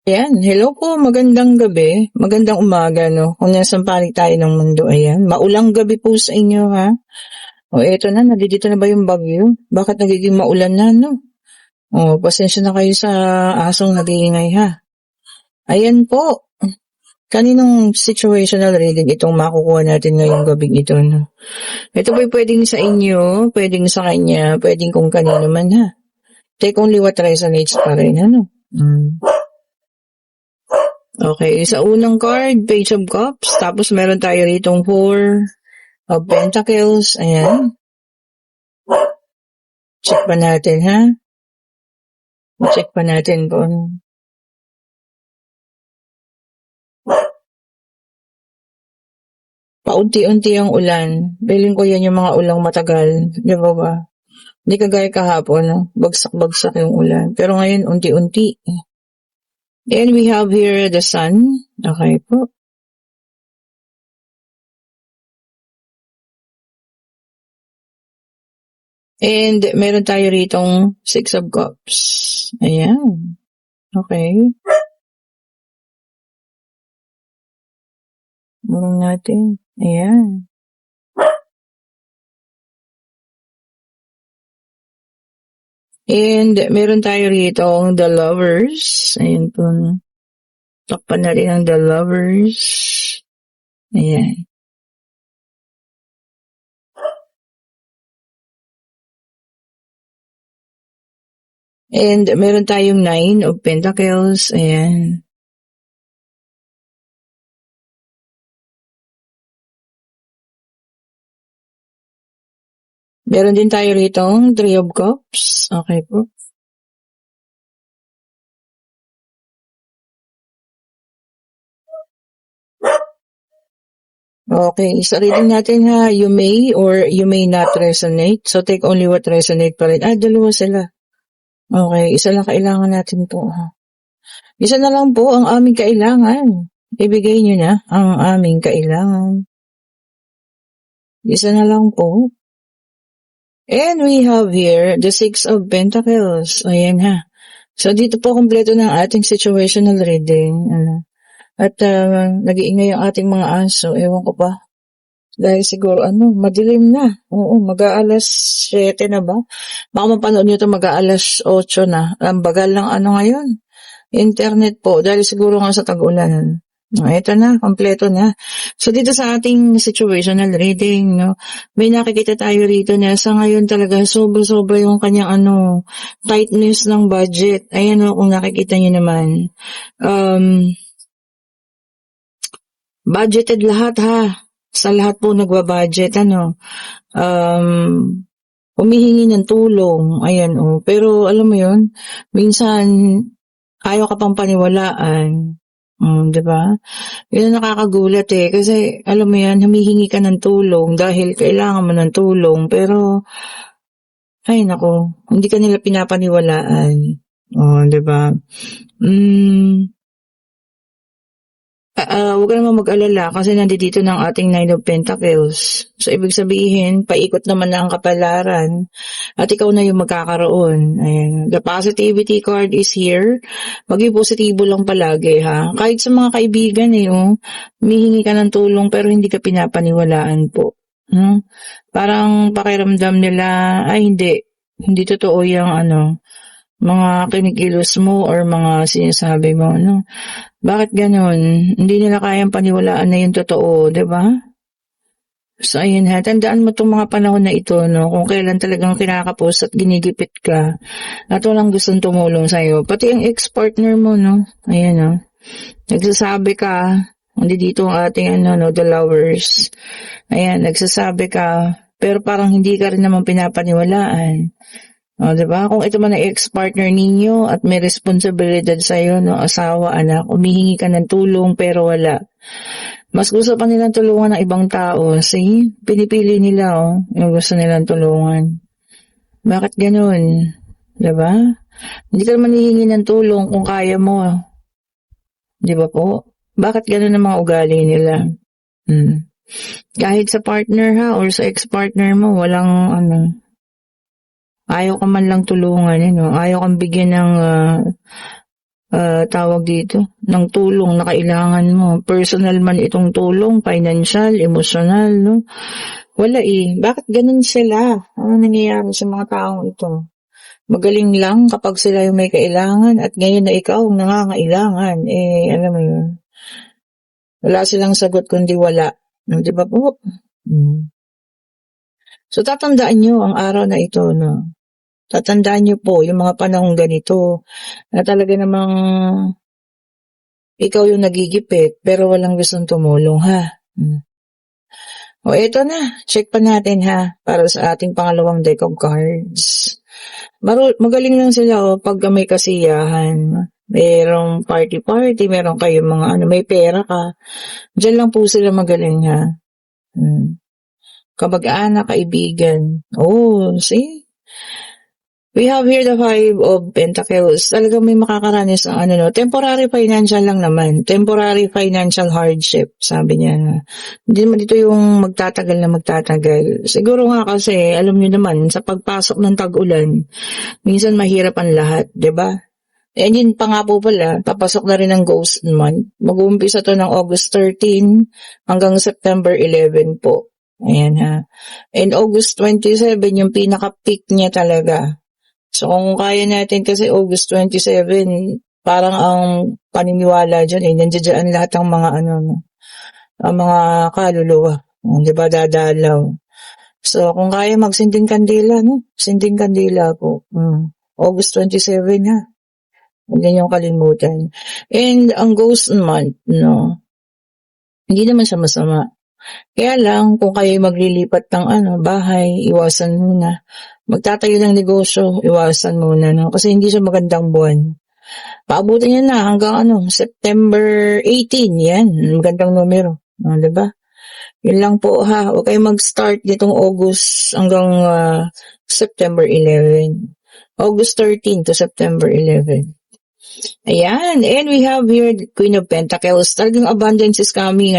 Ayan, hello po, magandang gabi, magandang umaga 'no, kung nasaan panig tayo ng mundo, ayan. Maulang gabi po sa inyo, ha. O eto na, nandito na ba yung bagyo? Bakit nagiging maulan na 'no? Oh, pasensya na kayo sa asong nag-iingay, ha. Ayan po, kaninong situational reading itong makukuha natin ngayong gabing ito 'no? Ito po'y puwedeng sa inyo, puwedeng sa kanya, puwedeng kung kanino man, ha. Take only what resonates pa rin ano. Okay, sa unang card, Page of Cups, tapos meron tayo ritong Four of Pentacles, ayan. Check pa natin, ha? Check pa natin kung paunti-unti ang ulan. Feeling ko yan yung mga ulang matagal, di ba ba? Hindi kagaya kahapon, no? Bagsak-bagsak yung ulan. Pero ngayon, unti-unti. And we have here the sun. Okay po. And meron tayo ritong Six of Cups. Ayan. Okay. Murong natin. Ayan. And meron tayo rito The Lovers. Ayan po. Takpan na rin ang The Lovers. Ayan. And meron tayong Nine of Pentacles. Ayan. Meron din tayo rito Three of Cups. Okay po. Okay, isa reading natin ha, you may or you may not resonate. So take only what resonate pa rin. Dalawa sila. Okay, isa lang kailangan natin po ha. Isa na lang po ang aming kailangan. Ibigay nyo na ang aming kailangan. Isa na lang po. And we have here the Six of Pentacles. Ayan ha. So dito po kompleto ng ating situational reading. At nag-iingay ang ating mga aso. Ewan ko pa. Dahil siguro madilim na. Oo, mag-aalas 7 na ba? Baka mapanood nyo ito mag-aalas 8 na. Ang bagal lang ngayon. Internet po. Dahil siguro nga sa tag-ulan. Ito na, kompleto na. So dito sa ating situational reading, no, may nakikita tayo rito na sa ngayon talaga sobra-sobra yung kanyang tightness ng budget. Ayan kung nakikita niyo naman. Budgeted lahat ha. Sa lahat po nagbabudget, humihingi ng tulong, ayan pero alam mo yun, minsan ayaw ka pang paniwalaan, di ba? Yun ang nakakagulat kasi alam mo yan, humihingi ka ng tulong dahil kailangan mo ng tulong, pero ay nako, hindi ka nila pinapaniwalaan, di ba? Huwag ka naman mag-alala kasi nandito ng ating Nine of Pentacles. So, ibig sabihin, paikot naman na ang kapalaran at ikaw na yung magkakaroon. Ayan. The positivity card is here. Maging positibo lang palagi, ha? Kahit sa mga kaibigan, humihingi ka ng tulong pero hindi ka pinapaniwalaan po. Parang pakiramdam nila, ay hindi totoo yung mga kinikilos mo or mga sinasabi mo, Bakit ganon? Hindi nila kayang paniwalaan na yung totoo, di ba? So, ayun ha, tandaan mo itong mga panahon na ito, kung kailan talagang kinakapos at ginigipit ka at walang gustong tumulong sa'yo. Pati ang ex-partner mo, ayan nagsasabi ka, hindi dito ang ating the Lovers. Ayan, nagsasabi ka, pero parang hindi ka rin naman pinapaniwalaan. Diba? Kung ito man ang ex-partner ninyo at may responsibilidad sa'yo, asawa, anak, umihingi ka ng tulong pero wala. Mas gusto pa nilang tulungan ng ibang tao. See? Pinipili nila, yung gusto nilang tulungan. Bakit ganun? Diba? Hindi ka naman hihingi ng tulong kung kaya mo. Diba po? Bakit ganun ang mga ugali nila? Kahit sa partner ha, or sa ex-partner mo, walang ayaw ka man lang tulungan, ayaw kang bigyan ng tawag dito, ng tulong na kailangan mo. Personal man itong tulong, financial, emotional, no? Wala eh. Bakit ganun sila? Ano nangyayari sa mga taong ito? Magaling lang kapag sila yung may kailangan at ngayon na ikaw ang nangangailangan. Alam mo yun. Wala silang sagot kundi wala. Di ba po? So, tatandaan nyo ang araw na ito, no? Tatandaan nyo po yung mga panahong ganito na talaga namang ikaw yung nagigipit pero walang gustong tumulong, ha? O, eto na. Check pa natin, ha? Para sa ating pangalawang deck of cards. Magaling lang sila, pag may kasiyahan. Merong party-party, meron kayong mga may pera ka. Diyan lang po sila magaling, ha? Kamag-anak, kaibigan. Oh, see? We have here the Five of Pentacles. Talagang may makakaranas ng temporary financial lang naman. Temporary financial hardship, sabi niya. Hindi naman dito yung magtatagal na magtatagal. Siguro nga kasi, alam niyo naman, sa pagpasok ng tag-ulan, minsan mahirap ang lahat, di ba? Yun pa nga po pala, papasok na rin ang ghost month. Mag-uumpisa to ng August 13 hanggang September 11 po. Ayan ha. And August 27, yung pinaka-peak niya talaga. So kung kaya natin kasi August 27, parang ang paniniwala dyan nandiyan lahat ng mga ang mga kaluluwa. Di ba dadalaw. So kung kaya magsinding kandila, no? Sinding kandila po. August 27 ha. Hindi nyo kalimutan. And ang ghost month, no? Hindi naman siya masama. Kaya lang, kung kayo maglilipat ng bahay, iwasan muna. Magtatayo ng negosyo, iwasan muna, no? Kasi hindi siya magandang buwan. Paabutin niya na hanggang September 18, yan. Magandang numero. Diba? Yun lang po ha. Huwag kayo mag-start ditong August hanggang September 11. August 13 to September 11. Ayan, and we have here the Queen of Pentacles. Talagang abundance is coming,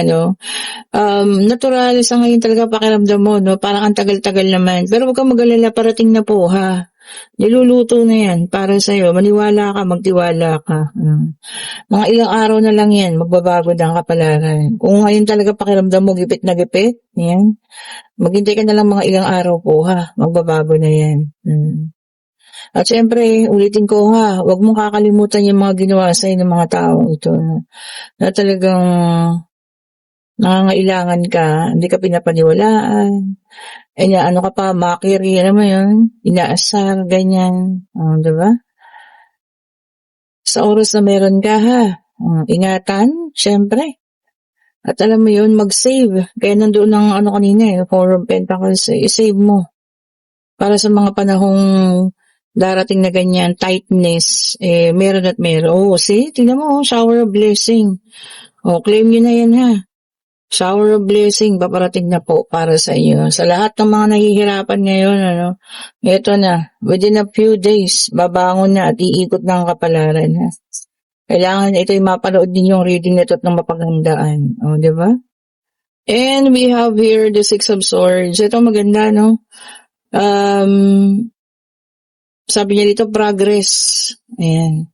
natural sa ngayon talaga pakiramdam mo, no? Parang ang tagal-tagal naman. Pero huwag kang mag-alala, parating na po, ha? Niluluto na yan para sa'yo. Maniwala ka, magtiwala ka. Mga ilang araw na lang yan, magbabago na ang kapalaran. Kung ngayon talaga pakiramdam mo, gipit na gipit, yan. Maghintay ka na lang mga ilang araw po, ha? Magbabago na yan. At syempre, ulitin ko ha, huwag mong kakalimutan yung mga ginawa sa'yo ng mga tao ito. Na talagang nangangailangan ka, hindi ka pinapaniwalaan. Ka pa, makiri, alam mo yun, inaasar, ganyan. Diba? Sa oras na meron ka ha, ingatan, syempre. At alam mo yun, mag-save. Kaya nandoon ang kanina Four of Pentacles, i-save mo. Para sa mga panahong darating na ganyan, tightness, meron at meron. See, tingnan mo, shower of blessing. Claim nyo na yan ha. Shower of blessing, paparating na po para sa inyo. Sa lahat ng mga nahihirapan ngayon, ito na, within a few days, babangon na at iikot na ang kapalaran ha. Kailangan ito'y mapanood din yung reading nito at ng mapaghandaan. Di ba? And we have here the Six of Swords. Ito maganda, no? Sabi niya dito, progress. Ayan.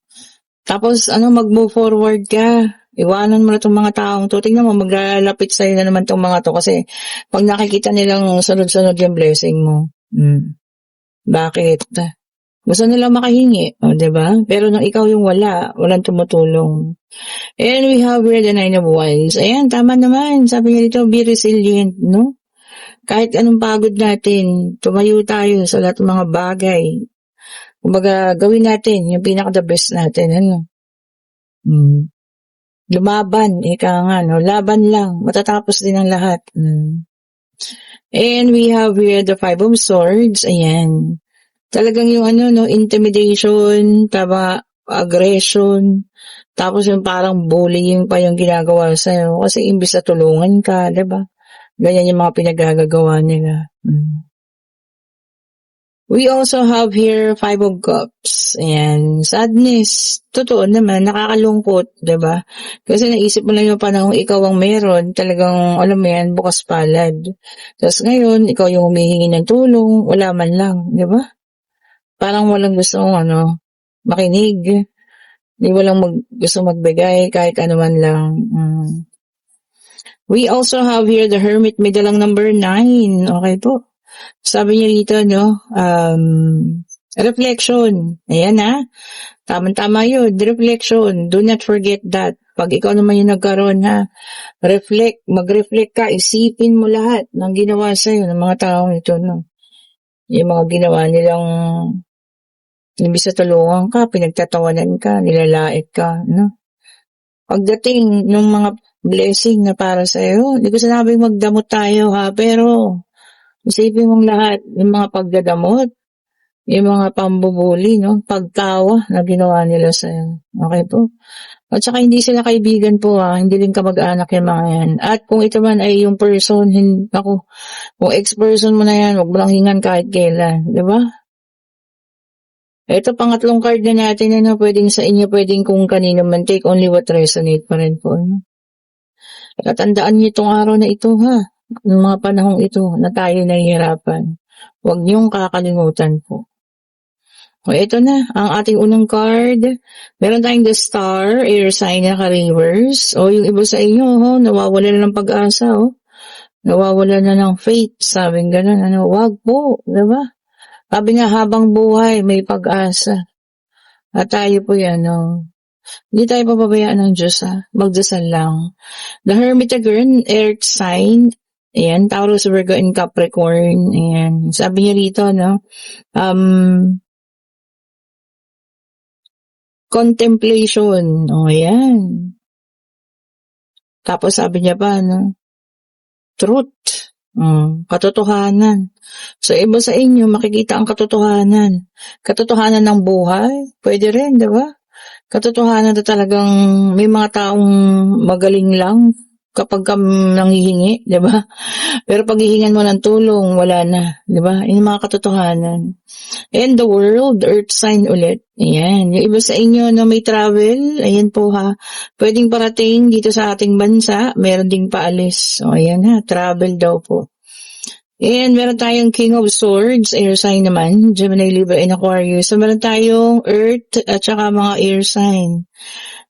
Tapos, mag-move forward ka. Iwanan mo na itong mga taong to. Tingnan mo, maglalapit sa'yo na naman itong mga to. Kasi, pag nakikita nilang sunod-sunod yung blessing mo. Bakit? Gusto nila makahingi. Diba? Pero nung ikaw yung walang tumutulong. And we have here the Nine of Wands. Ayan, tama naman. Sabi niya dito, be resilient, no? Kahit anong pagod natin, tumayo tayo sa lahat ng mga bagay. Kumbaga, gawin natin yung pinaka-the best natin. Lumaban, laban lang. Matatapos din ang lahat. And we have here the Five of Swords. Ayan. Talagang yung intimidation, aggression, tapos yung parang bullying pa yung ginagawa sa'yo. Kasi imbis na tulungan ka, diba? Ganyan yung mga pinagagagawa nila. We also have here Five of Cups. Ayan. Sadness. Totoo naman, nakakalungkot, diba? Kasi naisip mo lang yung panahon ikaw ang meron, talagang, alam mo yan, bukas palad. Tapos ngayon, ikaw yung humihingi ng tulong, wala man lang, diba? Parang walang gustong, makinig. Hindi mo lang gusto magbigay kahit ano man lang. We also have here the Hermit, may dalang number 9. Okay po. Sabi niya dito, no? Reflection. Ayan ha. Tama-tama yun. Reflection. Do not forget that. Pag ikaw naman yung nagkaroon ha, mag-reflect ka, isipin mo lahat ng ginawa sa'yo ng mga taong ito, no? Yung mga ginawa nilang, imbis na tulungan ka, pinagtatawanan ka, nilalait ka, no? Pagdating ng mga blessing na para sa'yo, hindi ko sinabing magdamot tayo ha, pero isipin mong lahat, yung mga pagdadamot, yung mga pambubuli, no? Pagtawa na ginawa nila sa'yo. Okay po? At saka hindi sila kaibigan po hindi din kamag-anak yung mga yan. At kung ito man ay yung person, kung ex-person mo na yan, huwag mo lang hingan kahit kailan. Diba? Ito, pangatlong card na natin, pwedeng sa inyo, pwedeng kung kanino man, take only what resonate pa rin po. At tandaan niyo itong araw na ito, ng mga panahong ito, na tayo nahihirapan. Huwag niyong kakalimutan po. O, ito na, ang ating unang card. Meron tayong the star, air sign na ka-reverse. O, yung iba sa inyo, nawawala na ng pag-asa, nawawala na ng faith. Sabing ganun, wag po, diba? Sabi nga, habang buhay, may pag-asa. At tayo po yan, hindi tayo pababayaan ng Diyos, magdasal lang. The Hermit again, earth sign. Ayan, Taurus, Virgo, and Capricorn. Ayan, sabi niya rito, contemplation. Ayan. Tapos sabi niya pa, truth. Katotohanan. So, iba sa inyo, makikita ang katotohanan. Katotohanan ng buhay, pwede rin, diba? Katotohanan na talagang may mga taong magaling lang kapag ka nanghihingi, diba? Pero pag hihingan mo ng tulong, wala na, diba? Yung mga katotohanan. And the world, earth sign ulit. Ayan. Yung iba sa inyo na may travel, ayan po pwedeng parating dito sa ating bansa, meron ding paalis. O ayan travel daw po. And meron tayong King of Swords, air sign naman, Gemini, Libra, and Aquarius. So meron tayong earth at saka mga air sign.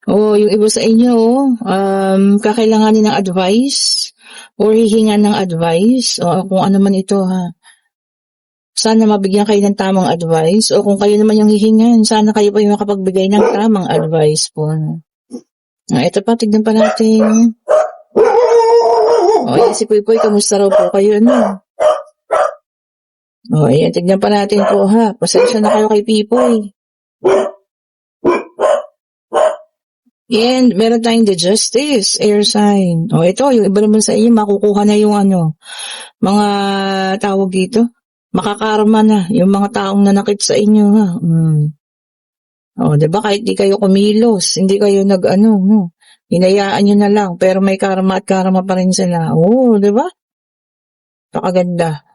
Yung iba sa inyo, kakailanganin ng advice or hihingan ng advice o kung ano man ito Sana mabigyan kayo ng tamang advice o kung kayo naman yung hihingan, sana kayo pa yung makapagbigay ng tamang advice po. Ito pa, tignan pa natin. Ayan si Puy Puy, kamusta raw po kayo, ayan, tignan pa natin po Pasensya na kayo kay Pipoy. And meron tayong the Justice, air sign. Ito, yung iba naman sa inyo, makukuha na yung mga tawag dito. Makakarma na yung mga taong nanakit sa inyo diba kahit di kayo kumilos, hindi kayo hinayaan nyo na lang, pero may karma at karma pa rin sila. Diba? Pakaganda.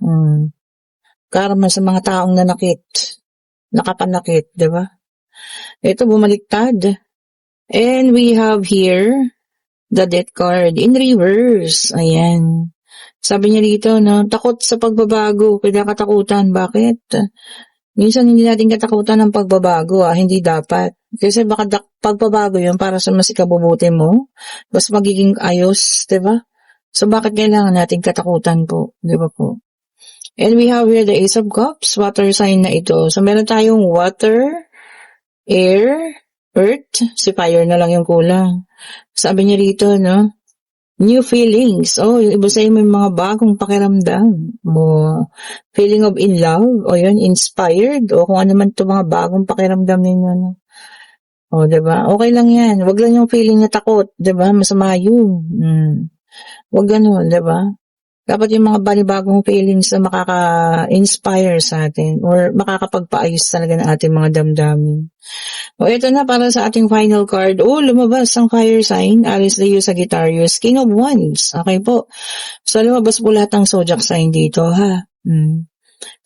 Karma sa mga taong nakapanakit, diba? Ito, bumaliktad. And we have here the Death card in reverse. Ayan. Sabi niya dito, takot sa pagbabago, kinakatakutan. Bakit? Minsan hindi natin katakutan ng pagbabago, hindi dapat. Kasi baka pagbabago yun para sa mas ikabubuti mo, mas magiging ayos, diba? So bakit kailangan natin katakutan po, diba po? And we have here the Ace of Cups, water sign na ito. So meron tayong water, air, earth, si fire na lang yung kulang. Sabi niya rito, new feelings. Yung iba sa'yo may mga bagong pakiramdam. Feeling of in love. Yun, inspired. Kung ano man ito mga bagong pakiramdam ninyo. Diba? Okay lang yan. Huwag lang yung feeling na takot. Diba? Masama yun. Huwag ganun, diba? Dapat yung mga banibagong feelings na makaka-inspire sa atin or makakapagpaayos talaga ng ating mga damdamin. Ito na para sa ating final card. Lumabas ang fire sign, Aries Leo Sagittarius, King of Wands. Okay po. So lumabas po lahat ng zodiac sign dito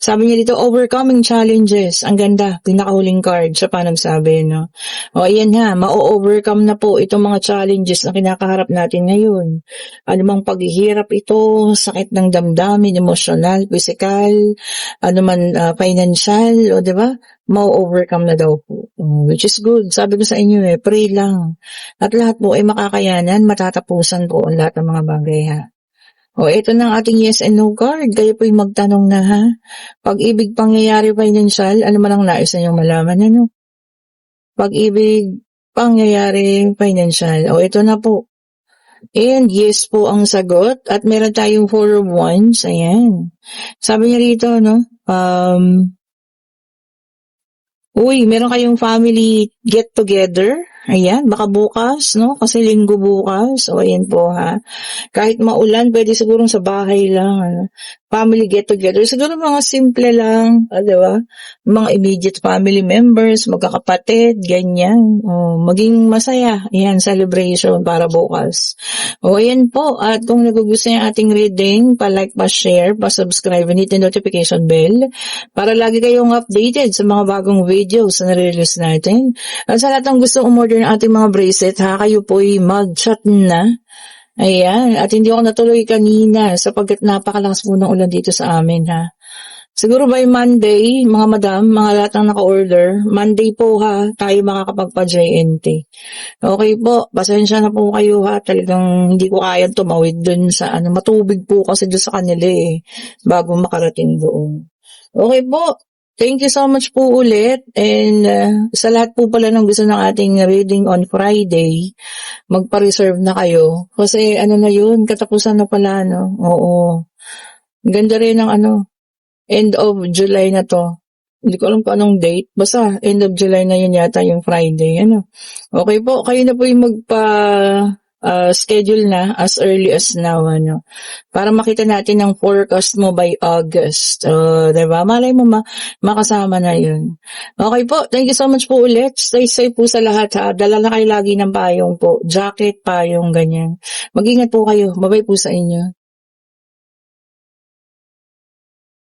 Sabi niya dito, overcoming challenges. Ang ganda, pinakahuling card. Siya pa nagsabi, no? O, ayan ha, ma-overcome na po itong mga challenges na kinakaharap natin ngayon. Ano mang paghihirap ito, sakit ng damdamin, emosyonal, physical, ano man, financial, o, di ba? Ma-overcome na daw po. Which is good. Sabi ko sa inyo pray lang. At lahat po ay makakayanan, matatapusan po ang lahat ng mga bagay ha. O, ito na ang ating yes and no card. Kayo po'y magtanong na ha. Pag-ibig, pangyayari, financial, ano man ang nais na niyong malaman, ano? Pag-ibig, pangyayari, financial. O, ito na po. And yes po ang sagot. At meron tayong 4 of Wands. Ayan. Sabi niya rito, no? Meron kayong family get together. Ayan, baka bukas, no? Kasi linggo bukas. O, ayan po ha. Kahit maulan, pwede siguro sa bahay lang. Ano? Family get together. Siguro mga simple lang. Di ba? Mga immediate family members, magkakapatid, ganyan. Maging masaya. Ayan, celebration para bukas. O, ayan po. At kung nagugustuhan yung ating reading, pa-like, pa-share, pa-subscribe, and hit the notification bell para lagi kayong updated sa mga bagong videos na nare-release natin. At sa lahat ng gusto umorder ng ating mga bracelet, ha, kayo po'y mag-chat na. Ayan, at hindi ako natuloy kanina sapagkat napakalakas po ng ulan dito sa amin ha. Siguro by Monday, mga madam, mga lahat ng naka-order, Monday po ha, tayo makakapagpa-JNT. Okay po, pasensya na po kayo ha, talagang hindi ko kaya tumawid dun sa matubig po kasi dun sa kanila bago makarating doon. Okay po. Thank you so much po ulit, and sa lahat po pala ng gusto ng ating reading on Friday, magpa-reserve na kayo. Kasi na yun, katapusan na pala, no? Oo. Ganda rin ng end of July na to. Hindi ko alam kung anong date. Basta, end of July na yun yata yung Friday. Okay po, kayo na po yung schedule na as early as now, para makita natin ang forecast mo by August. Diba? Malay mo makasama na yun. Okay po, thank you so much po ulit. Stay safe po sa lahat ha. Dala na kayo lagi ng payong po. Jacket, payong, ganyan. Mag-ingat po kayo. Bye-bye po sa inyo.